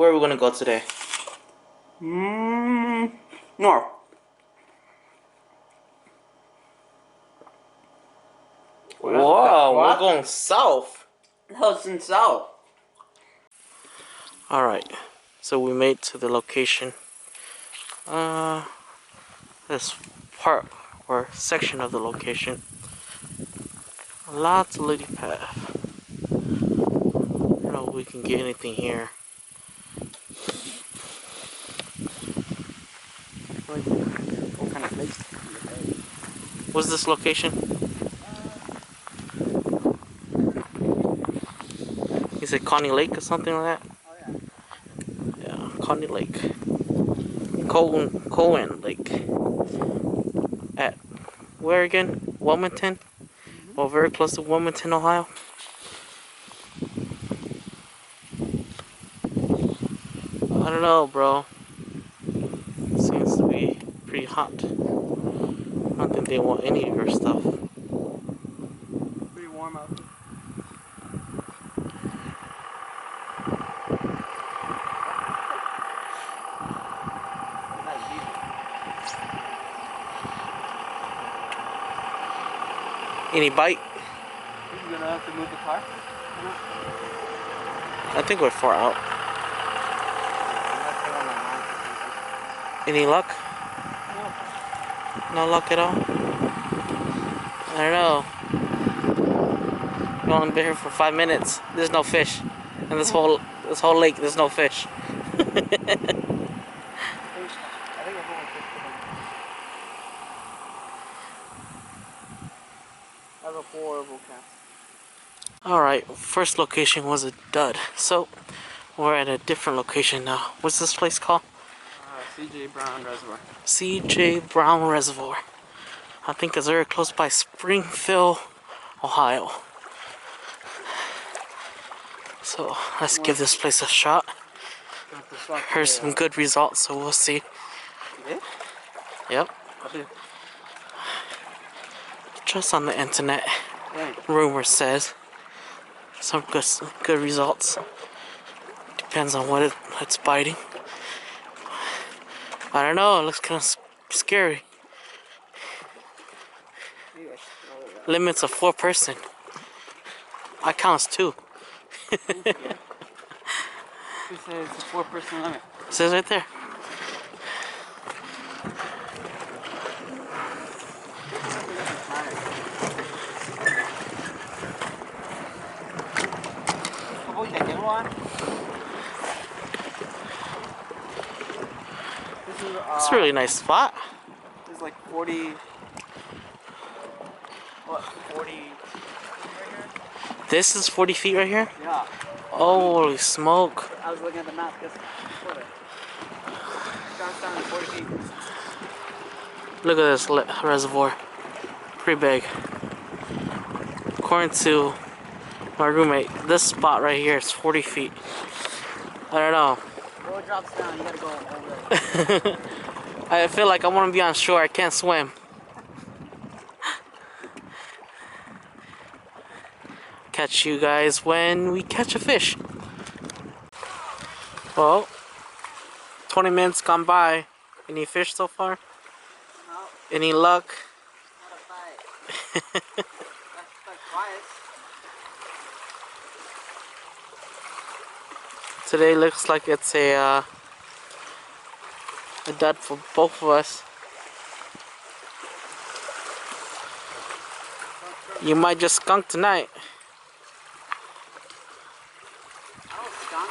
where are we gonna go today? North. Whoa, we're going south. Hell's in south. Alright, so we made to the location. This part or section of the location. Lots of lily pad. I don't know if we can get anything here. What kind of place? What's this location? Is it Connie Lake or something like that? Oh yeah. Yeah, Connie Lake. Cohen Lake. At where again? Wilmington? Well, very close to Wilmington, Ohio. I don't know, bro. Seems to be pretty hot. I don't think they want any of your stuff. Pretty warm out here. Any bite? You're gonna have to move the car? I think we're far out. Any luck? No luck at all? I don't know. We've only been here for 5 minutes. There's no fish. And this whole lake, there's no fish. That's a horrible cast. Alright, first location was a dud. So, we're at a different location now. What's this place called? C.J. Brown Reservoir. C.J. Brown Reservoir. I think it's very close by Springfield, Ohio. So, let's give this place a shot. Heard some good results, so we'll see. Yep. Just on the internet, rumor says some good results. Depends on what it's biting. I don't know. It looks kind of scary. Limits of 4 person. I counts 2. Who says it's a 4 person limit? It says right there. It's a really nice spot. There's like 40. What? 40. Right here? This is 40 feet right here? Yeah. Holy smoke. I was looking at the map just before that. Down to 40 feet. Look at this reservoir. Pretty big. According to my roommate, this spot right here is 40 feet. I don't know. Well, it drops down, you gotta go over it. I feel like I want to be on shore. I can't swim. Catch you guys when we catch a fish. Well, 20 minutes gone by. Any fish so far? No. Any luck? Not a bite. That's like twice. Today looks like it's a dud for both of us. You might just skunk tonight. I don't skunk.